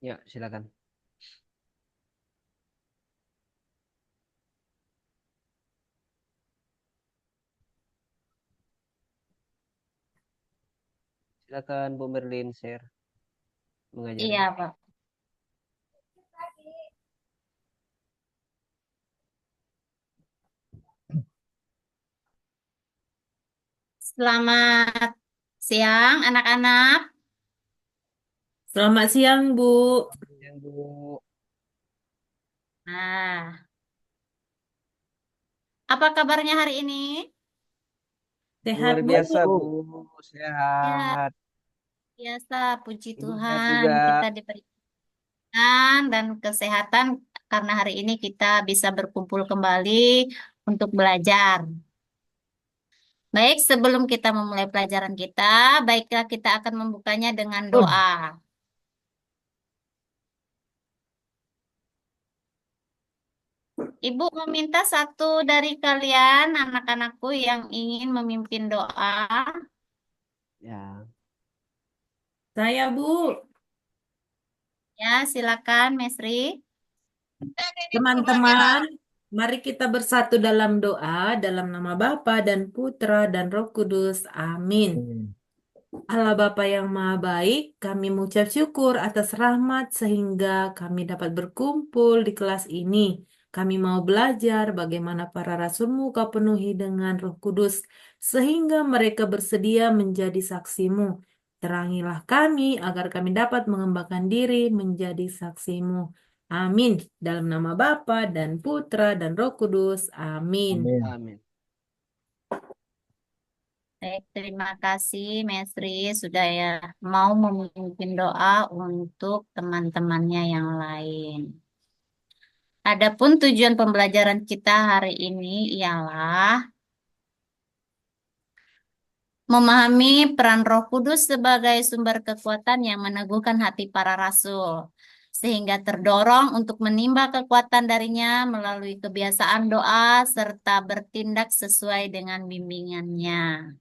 Ya, silakan. Silakan Bu Merlin share mengajarnya. Iya, Pak. Selamat siang, anak-anak. Selamat siang, Bu. Yang Bu, Nah, apa kabarnya hari ini? Sehat, luar Bu. biasa Bu, Ya, sehat. biasa, puji Ibu sehat Tuhan, juga. kita diberikan dan kesehatan karena hari ini kita bisa berkumpul kembali untuk belajar. Baik, sebelum kita memulai pelajaran kita, baiklah kita akan membukanya dengan doa. Ibu meminta satu dari kalian, anak-anakku yang ingin memimpin doa. Ya, Saya, Bu. Ya, silakan, Mesri. Teman-teman, mari kita bersatu dalam doa, dalam nama Bapa dan Putra dan Roh Kudus. Amin. Allah Bapa yang Maha Baik, kami mengucap syukur atas rahmat sehingga kami dapat berkumpul di kelas ini. Kami mau belajar bagaimana para rasul-Mu Kau penuhi dengan Roh Kudus, sehingga mereka bersedia menjadi saksi-Mu. Terangilah kami agar kami dapat mengembangkan diri menjadi saksi-Mu. Amin. Dalam nama Bapa dan Putra dan Roh Kudus. Amin. Amin. amin. Baik, terima kasih Mesri sudah ya mau memimpin doa untuk teman-temannya yang lain. Adapun tujuan pembelajaran kita hari ini ialah memahami peran Roh Kudus sebagai sumber kekuatan yang meneguhkan hati para rasul, sehingga terdorong untuk menimba kekuatan darinya melalui kebiasaan doa serta bertindak sesuai dengan bimbingannya.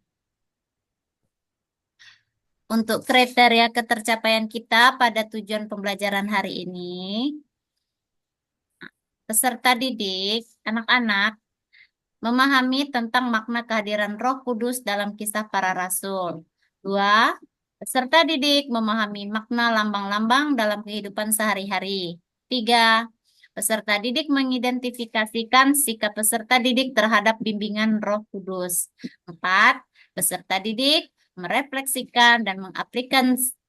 Untuk kriteria ketercapaian kita pada tujuan pembelajaran hari ini, peserta didik, anak-anak, memahami tentang makna kehadiran Roh Kudus dalam kisah para rasul. Dua, peserta didik memahami makna lambang-lambang dalam kehidupan sehari-hari. Tiga, peserta didik mengidentifikasikan sikap peserta didik terhadap bimbingan Roh Kudus. Empat, peserta didik merefleksikan dan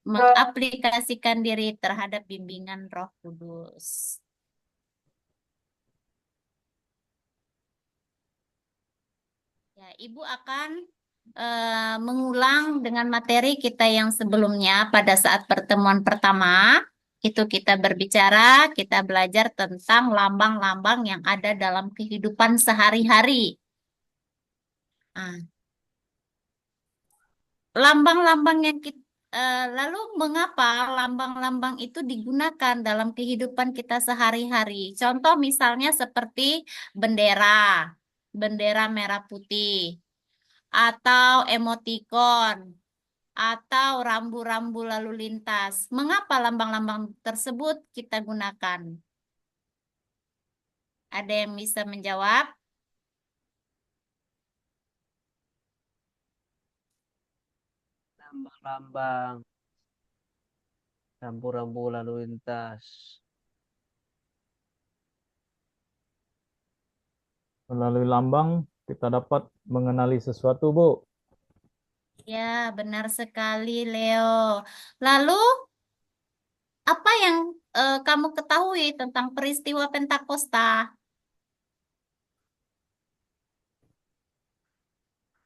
mengaplikasikan diri terhadap bimbingan Roh Kudus. Ya, Ibu akan mengulang dengan materi kita yang sebelumnya pada saat pertemuan pertama. Itu kita berbicara, kita belajar tentang lambang-lambang yang ada dalam kehidupan sehari-hari. Nah, lambang-lambang yang kita, lalu mengapa lambang-lambang itu digunakan dalam kehidupan kita sehari-hari? Contoh misalnya seperti bendera, bendera merah putih, atau emotikon, atau rambu-rambu lalu lintas. Mengapa lambang-lambang tersebut kita gunakan? Ada yang bisa menjawab? Lambang-lambang, rambu-rambu lalu lintas. Melalui lambang kita dapat mengenali sesuatu, Bu. Ya, benar sekali, Leo. Lalu, apa yang kamu ketahui tentang peristiwa Pentakosta?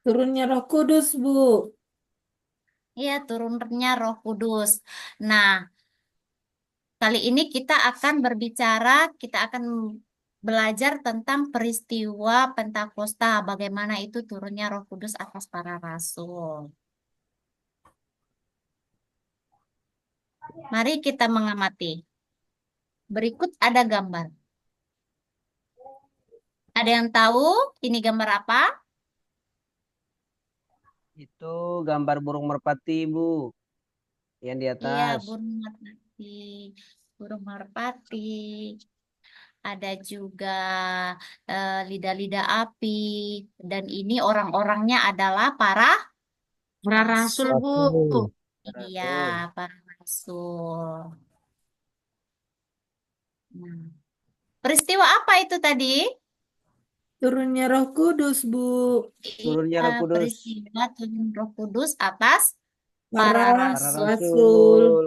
Turunnya Roh Kudus, Bu. Ya, turunnya Roh Kudus. Nah, kali ini kita akan berbicara, kita akan belajar tentang peristiwa Pentakosta, bagaimana itu turunnya Roh Kudus atas para rasul. Mari kita mengamati. Berikut ada gambar. Ada yang tahu ini gambar apa? Itu gambar burung merpati Bu, yang di Iya, atas. burung merpati. burung merpati. Ada juga lidah-lidah api. Dan ini orang-orangnya adalah para Para rasul, Bu. Rasul. iya, Rasul. para rasul. Nah, peristiwa apa itu tadi? Turunnya Roh Kudus, Bu. Turunnya Iya, Roh Kudus. peristiwa turun Roh Kudus atas Para para Para rasul. rasul. rasul.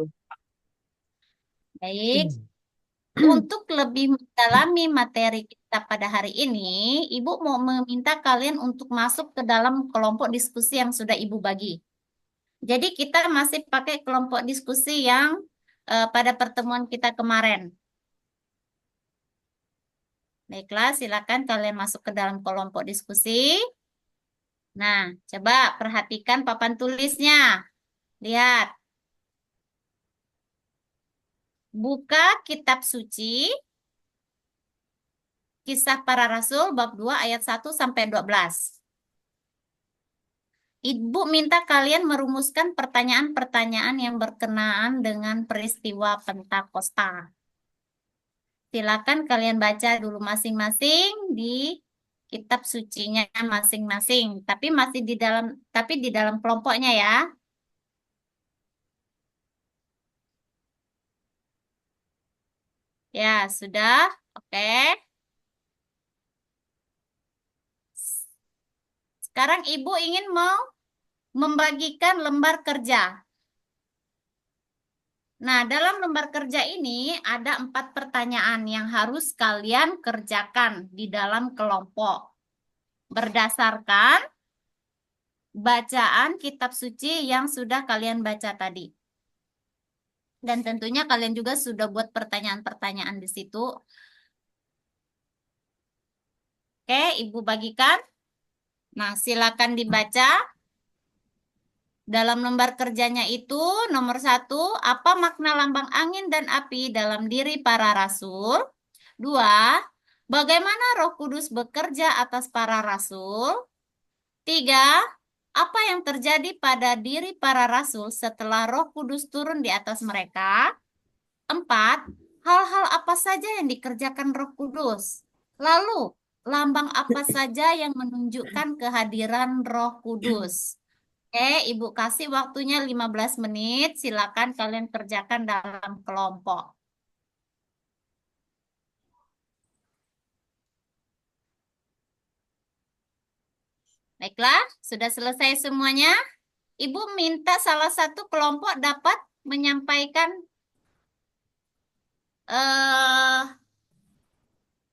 Baik, untuk lebih mendalami materi kita pada hari ini, Ibu mau meminta kalian untuk masuk ke dalam kelompok diskusi yang sudah Ibu bagi. Jadi kita masih pakai kelompok diskusi yang pada pertemuan kita kemarin. Baiklah, silakan kalian masuk ke dalam kelompok diskusi. Nah, coba perhatikan papan tulisnya. Lihat, buka kitab suci, Kisah Para Rasul bab 2 ayat 1 sampai 12. Ibu minta kalian merumuskan pertanyaan-pertanyaan yang berkenaan dengan peristiwa Pentakosta. Silakan kalian baca dulu masing-masing di kitab sucinya masing-masing, tapi di dalam kelompoknya ya. Ya, sudah. Oke. Sekarang Ibu ingin mau membagikan lembar kerja. Nah, dalam lembar kerja ini ada 4 pertanyaan yang harus kalian kerjakan di dalam kelompok. Berdasarkan bacaan kitab suci yang sudah kalian baca tadi. Dan tentunya kalian juga sudah buat pertanyaan-pertanyaan di situ. Oke, Ibu bagikan. Nah, silakan dibaca. Dalam lembar kerjanya itu, nomor 1, apa makna lambang angin dan api dalam diri para rasul? 2, bagaimana Roh Kudus bekerja atas para rasul? 3, apa yang terjadi pada diri para rasul setelah Roh Kudus turun di atas mereka? 4, hal-hal apa saja yang dikerjakan Roh Kudus? Lalu, lambang apa saja yang menunjukkan kehadiran Roh Kudus? Oke, Ibu kasih waktunya 15 menit. Silakan kalian kerjakan dalam kelompok. Baiklah, sudah selesai semuanya. Ibu minta salah satu kelompok dapat menyampaikan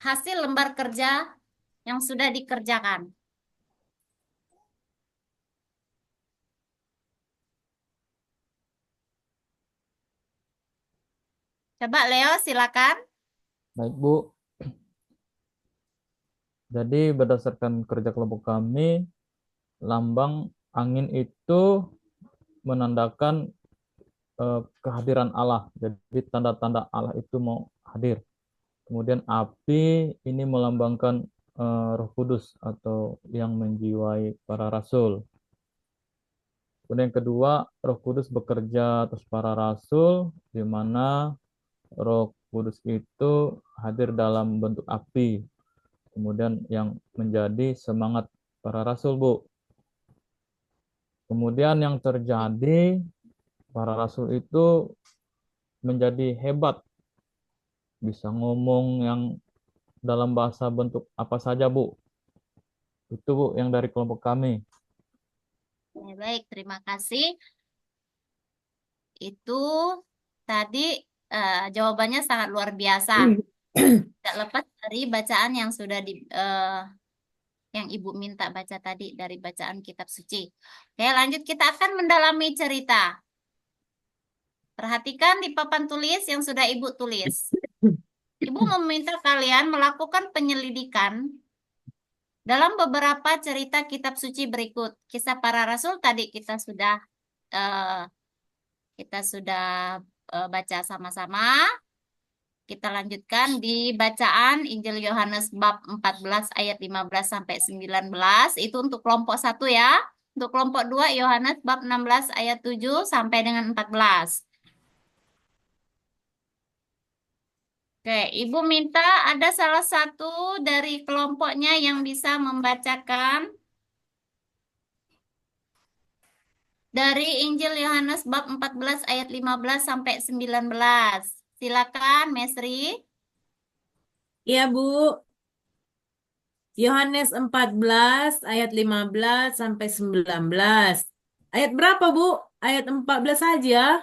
hasil lembar kerja yang sudah dikerjakan. Coba Leo, silakan. Baik, Bu. Jadi berdasarkan kerja kelompok kami, lambang angin itu menandakan kehadiran Allah. Jadi tanda-tanda Allah itu mau hadir. Kemudian api ini melambangkan Roh Kudus atau yang menjiwai para rasul. Kemudian yang kedua, Roh Kudus bekerja atas para rasul, di mana Roh Kudus itu hadir dalam bentuk api. Kemudian yang menjadi semangat para rasul, Bu. Kemudian yang terjadi, para rasul itu menjadi hebat, bisa ngomong yang dalam bahasa bentuk apa saja, Bu. Itu, Bu, yang dari kelompok kami. Ya, baik, terima kasih. Itu tadi jawabannya sangat luar biasa. Tidak lepas dari bacaan yang sudah yang Ibu minta baca tadi dari bacaan kitab suci. Oke, lanjut kita akan mendalami cerita. Perhatikan di papan tulis yang sudah Ibu tulis. Ibu meminta kalian melakukan penyelidikan dalam beberapa cerita kitab suci berikut. Kisah Para Rasul tadi eh, baca sama-sama. Kita lanjutkan di bacaan Injil Yohanes bab 14 ayat 15 sampai 19. Itu untuk kelompok 1 ya. Untuk kelompok 2 Yohanes bab 16 ayat 7 sampai dengan 14. Oke, Ibu minta ada salah satu dari kelompoknya yang bisa membacakan dari Injil Yohanes bab 14 ayat 15 sampai 19. Silakan, Mesri. Iya, Bu. Yohanes 14 ayat 15 sampai 19. Ayat berapa, Bu? Ayat 14 saja.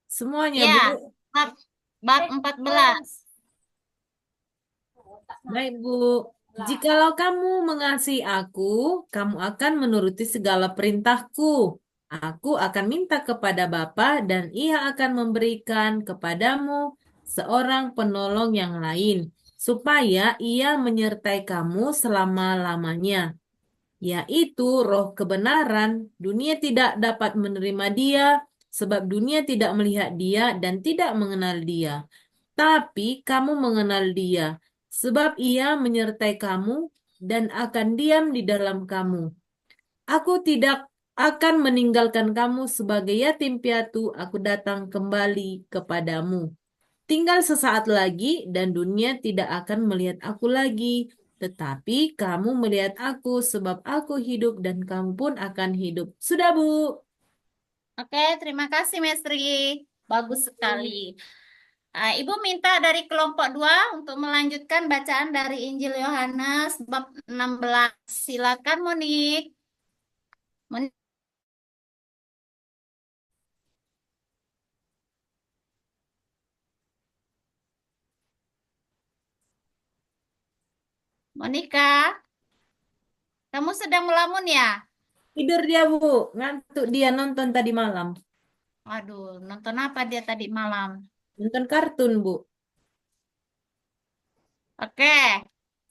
Semuanya, Ya, Bu. bab 14. Baik, Bu. Jikalau kamu mengasihi aku, kamu akan menuruti segala perintahku. Aku akan minta kepada Bapa dan Ia akan memberikan kepadamu seorang penolong yang lain, supaya Ia menyertai kamu selama-lamanya, yaitu Roh kebenaran. Dunia tidak dapat menerima Dia, sebab dunia tidak melihat Dia dan tidak mengenal Dia. Tapi kamu mengenal Dia, sebab Ia menyertai kamu dan akan diam di dalam kamu. Aku tidak akan meninggalkan kamu sebagai yatim piatu, aku datang kembali kepadamu. Tinggal sesaat lagi dan dunia tidak akan melihat aku lagi. Tetapi kamu melihat aku sebab aku hidup dan kamu pun akan hidup. Sudah, Bu. Oke, terima kasih, Mesri. Bagus sekali. Ibu minta dari kelompok 2 untuk melanjutkan bacaan dari Injil Yohanes bab 16. Silakan, Monik. Monika, kamu sedang melamun ya? Tidur dia, Bu. Ngantuk dia nonton tadi malam. Waduh, nonton apa dia tadi malam? Nonton kartun, Bu. Oke,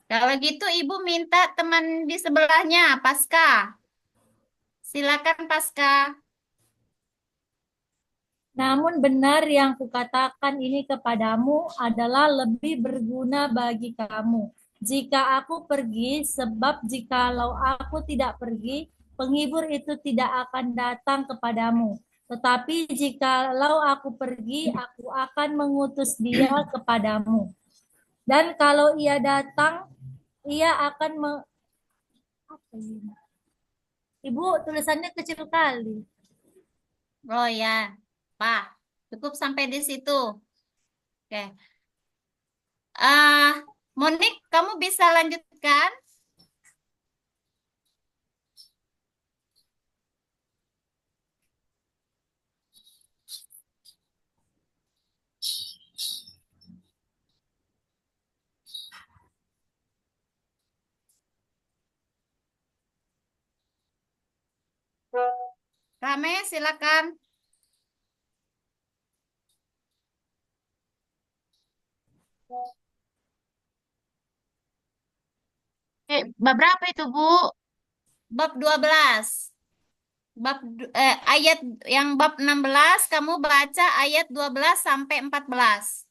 kalau gitu Ibu minta teman di sebelahnya, Paska. Silakan, Paska. Namun benar yang kukatakan ini kepadamu adalah lebih berguna bagi kamu. Jika aku pergi, sebab jikalau aku tidak pergi, penghibur itu tidak akan datang kepadamu. Tetapi jikalau aku pergi, aku akan mengutus dia kepadamu. Dan kalau ia datang, ia akan apa ini? Ibu, tulisannya kecil kali. Oh ya, Pak, cukup sampai di situ. Oke. Ah, Monik, kamu bisa lanjutkan? Rame, silakan. Bab berapa itu, Bu? Bab 12. Ayat yang bab 16 kamu baca ayat 12 sampai 14.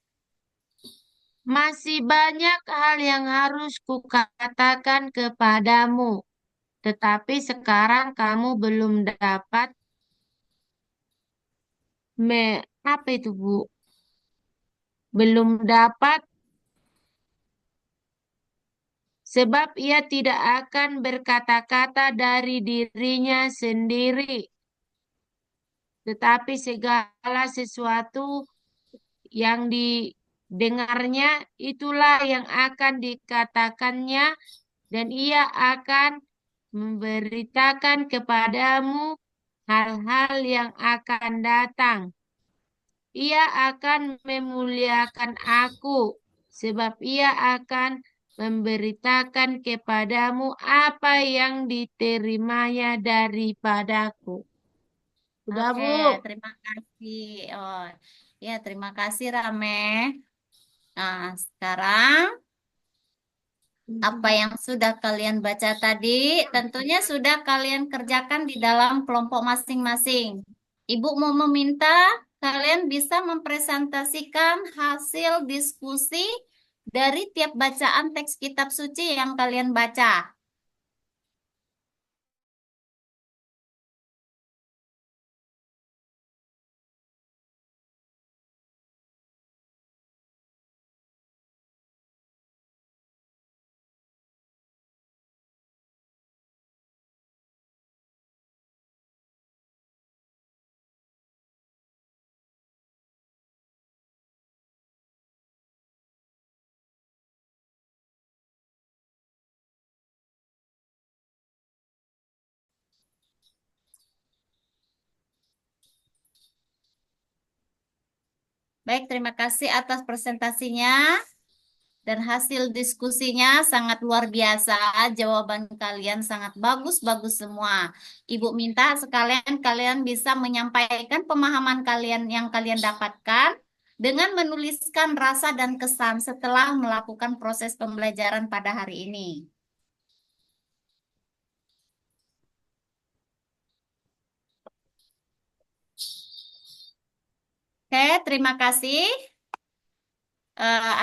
Masih banyak hal yang harus kukatakan kepadamu, tetapi sekarang kamu belum dapat apa itu, Bu? Belum dapat sebab ia tidak akan berkata-kata dari dirinya sendiri, tetapi segala sesuatu yang didengarnya itulah yang akan dikatakannya, dan ia akan memberitakan kepadamu hal-hal yang akan datang. Ia akan memuliakan aku, sebab ia akan memberitakan kepadamu apa yang diterimanya daripadaku. Sudah, Oke, Bu? terima kasih. Oh, ya, terima kasih Rame. Nah, sekarang apa yang sudah kalian baca tadi, tentunya sudah kalian kerjakan di dalam kelompok masing-masing. Ibu mau meminta kalian bisa mempresentasikan hasil diskusi dari tiap bacaan teks kitab suci yang kalian baca. Baik, terima kasih atas presentasinya dan hasil diskusinya sangat luar biasa. Jawaban kalian sangat bagus-bagus semua. Ibu minta sekalian kalian bisa menyampaikan pemahaman kalian yang kalian dapatkan dengan menuliskan rasa dan kesan setelah melakukan proses pembelajaran pada hari ini. Oke, terima kasih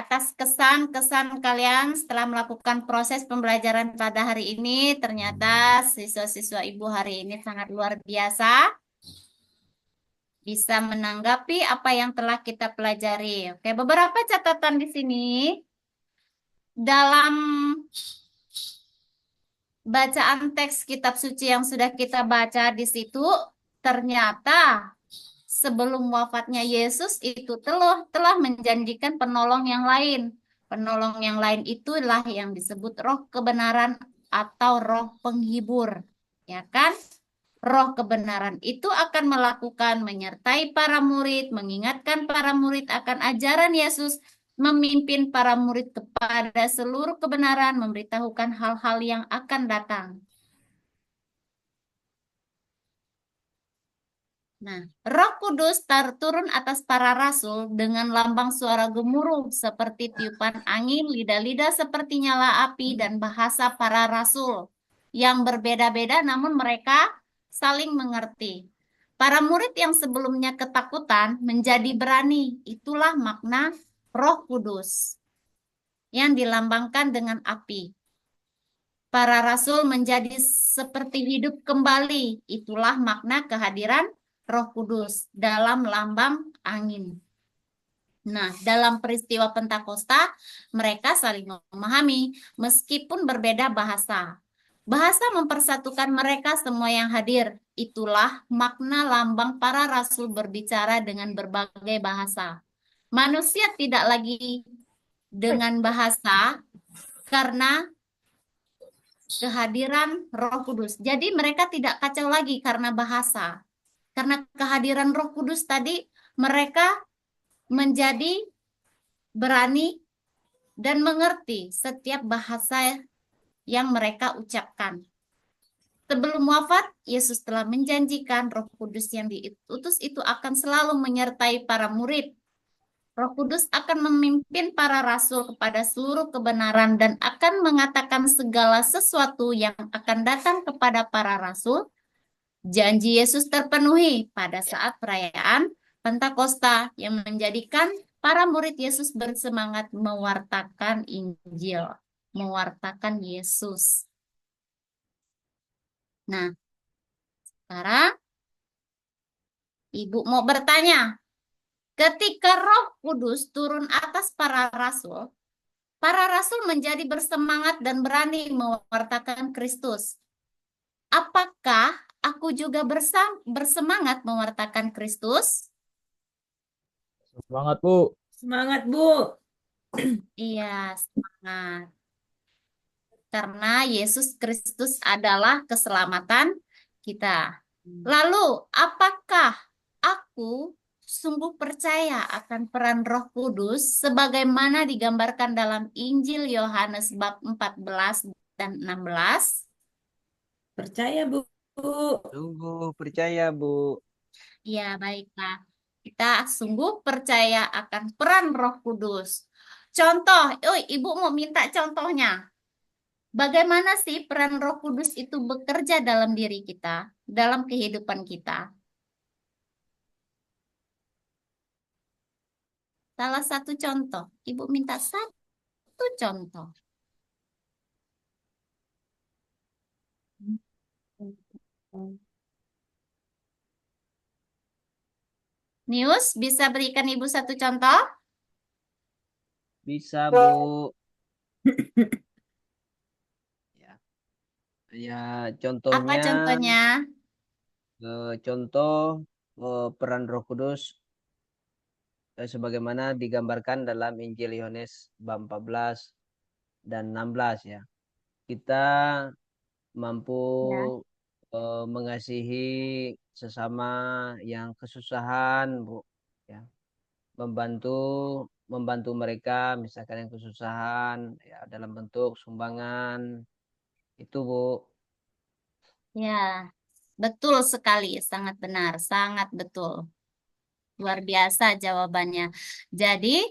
atas kesan-kesan kalian setelah melakukan proses pembelajaran pada hari ini. Ternyata siswa-siswa Ibu hari ini sangat luar biasa, bisa menanggapi apa yang telah kita pelajari. Oke, beberapa catatan di sini. Dalam bacaan teks kitab suci yang sudah kita baca di situ, ternyata sebelum wafatnya Yesus itu telah menjanjikan penolong yang lain. Penolong yang lain itulah yang disebut roh kebenaran atau roh penghibur. Ya kan? Roh kebenaran itu akan melakukan menyertai para murid, mengingatkan para murid akan ajaran Yesus, memimpin para murid kepada seluruh kebenaran, memberitahukan hal-hal yang akan datang. Nah, Roh Kudus turun atas para rasul dengan lambang suara gemuruh seperti tiupan angin, lidah-lidah seperti nyala api, dan bahasa para rasul yang berbeda-beda namun mereka saling mengerti. Para murid yang sebelumnya ketakutan menjadi berani. Itulah makna Roh Kudus yang dilambangkan dengan api. Para rasul menjadi seperti hidup kembali. Itulah makna kehadiran Roh Kudus dalam lambang angin. Nah, dalam peristiwa Pentakosta, mereka saling memahami meskipun berbeda bahasa. Bahasa mempersatukan mereka semua yang hadir. Itulah makna lambang para rasul berbicara dengan berbagai bahasa. Manusia tidak lagi dengan bahasa karena kehadiran Roh Kudus. Jadi mereka tidak kacau lagi karena bahasa. Karena kehadiran Roh Kudus tadi, mereka menjadi berani dan mengerti setiap bahasa yang mereka ucapkan. Sebelum wafat, Yesus telah menjanjikan Roh Kudus yang diutus itu akan selalu menyertai para murid. Roh Kudus akan memimpin para rasul kepada seluruh kebenaran dan akan mengatakan segala sesuatu yang akan datang kepada para rasul. Janji Yesus terpenuhi pada saat perayaan Pentakosta yang menjadikan para murid Yesus bersemangat mewartakan Injil, mewartakan Yesus. Nah, sekarang Ibu mau bertanya, ketika Roh Kudus turun atas para rasul menjadi bersemangat dan berani mewartakan Kristus. Apakah aku juga bersemangat mewartakan Kristus? Semangat, Bu. Semangat, Bu. Iya, semangat. Karena Yesus Kristus adalah keselamatan kita. Lalu, apakah aku sungguh percaya akan peran Roh Kudus sebagaimana digambarkan dalam Injil Yohanes bab 14 dan 16? Percaya, Bu. Sungguh percaya, Bu. Ya, baiklah. Kita sungguh percaya akan peran Roh Kudus. Contoh, Ibu mau minta contohnya. Bagaimana sih peran Roh Kudus itu bekerja dalam diri kita, dalam kehidupan kita? Salah satu contoh. Ibu minta satu contoh. Nius, bisa berikan Ibu satu contoh? Bisa, Bu. Ya, ya Apa contohnya, contohnya? contoh peran Roh Kudus sebagaimana digambarkan dalam Injil Yohanes bab 14 dan 16 ya. Kita mampu Ya. mengasihi sesama yang kesusahan, Bu. Ya. membantu membantu mereka misalkan yang kesusahan ya dalam bentuk sumbangan itu Bu. Ya, betul sekali, sangat benar, sangat betul. Luar biasa jawabannya. Jadi,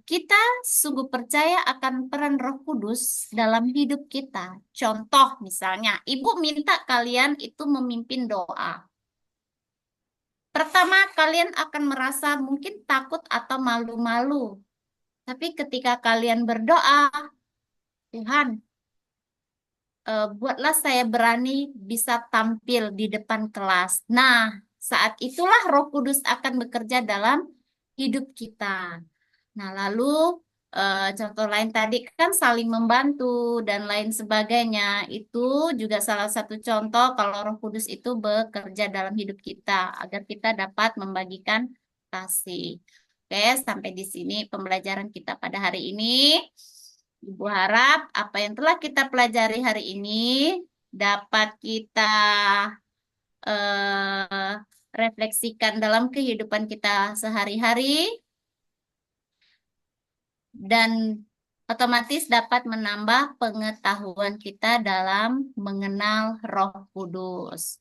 kita sungguh percaya akan peran Roh Kudus dalam hidup kita. Contoh misalnya, Ibu minta kalian itu memimpin doa. Pertama, kalian akan merasa mungkin takut atau malu-malu. Tapi ketika kalian berdoa, Tuhan, buatlah saya berani bisa tampil di depan kelas. Nah, saat itulah Roh Kudus akan bekerja dalam hidup kita. Nah, lalu contoh lain tadi kan saling membantu dan lain sebagainya. Itu juga salah satu contoh kalau Roh Kudus itu bekerja dalam hidup kita agar kita dapat membagikan kasih. Oke, sampai di sini pembelajaran kita pada hari ini. Ibu harap apa yang telah kita pelajari hari ini dapat kita eh, refleksikan dalam kehidupan kita sehari-hari dan otomatis dapat menambah pengetahuan kita dalam mengenal Roh Kudus.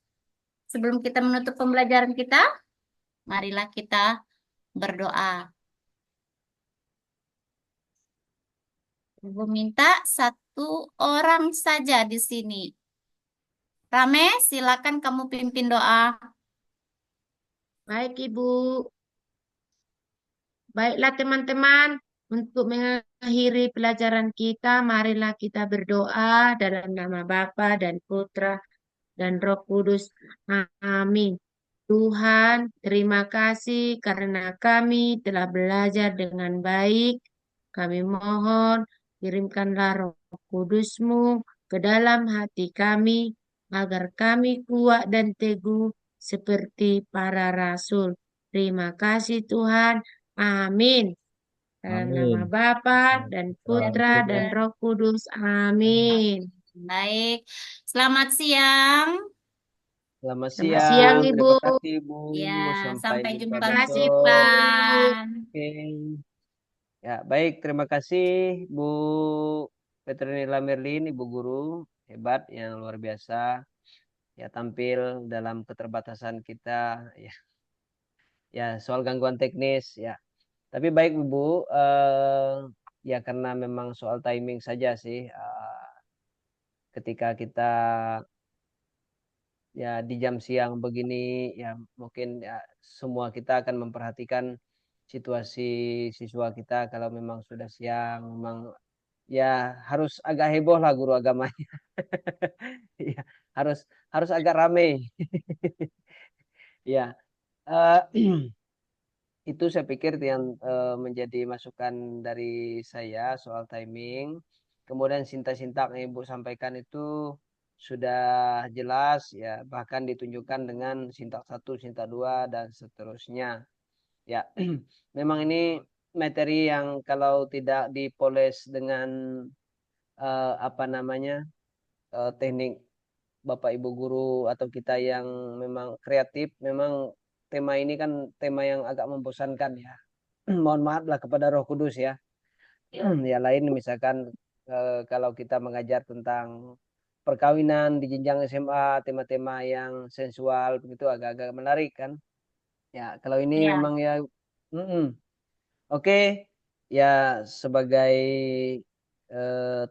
Sebelum kita menutup pembelajaran kita, marilah kita berdoa. Ibu minta satu orang saja di sini. Rame, silakan kamu pimpin doa. Baik, Ibu. Baiklah, teman-teman. Untuk mengakhiri pelajaran kita, marilah kita berdoa dalam nama Bapa dan Putra dan Roh Kudus. Amin. Tuhan, terima kasih karena kami telah belajar dengan baik. Kami mohon, kirimkanlah Roh Kudus-Mu ke dalam hati kami, agar kami kuat dan teguh seperti para rasul. Terima kasih Tuhan. Amin. Dalam nama Amin. Bapa dan Putra dan Roh Kudus. Amin. Baik, selamat siang. Selamat Selamat siang, siang, Ibu. terima kasih Bu, Ya, sampai sampai jumpa jumpa Terima kasih, minggu Bu. besok. depan. Oke. Ya, baik, terima kasih Bu Petronila Merlin, Ibu Guru hebat yang luar biasa ya tampil dalam keterbatasan kita ya. Ya, soal gangguan teknis ya. Tapi baik Bu, ya karena memang soal timing saja sih ketika kita ya di jam siang begini ya mungkin ya semua kita akan memperhatikan situasi siswa kita kalau memang sudah siang memang ya harus agak heboh lah guru agamanya. Ya, harus harus agak rame. Ya, eh, itu saya pikir yang menjadi masukan dari saya soal timing. Kemudian sintak-sintak yang Ibu sampaikan itu sudah jelas ya, bahkan ditunjukkan dengan sintak satu, sintak dua dan seterusnya. Ya, memang ini materi yang kalau tidak dipoles dengan apa namanya teknik Bapak Ibu guru atau kita yang memang kreatif, memang tema ini kan tema yang agak membosankan ya. Mohon maaf lah kepada Roh Kudus ya. Ya lain misalkan kalau kita mengajar tentang perkawinan di jenjang SMA, tema-tema yang sensual begitu agak-agak menarik kan. Ya, kalau ini Ya. memang ya mm-mm. Oke, ya sebagai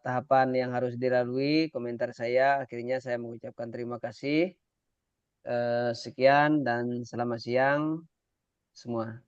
tahapan yang harus dilalui komentar saya, akhirnya saya mengucapkan terima kasih. Sekian dan selamat siang semua.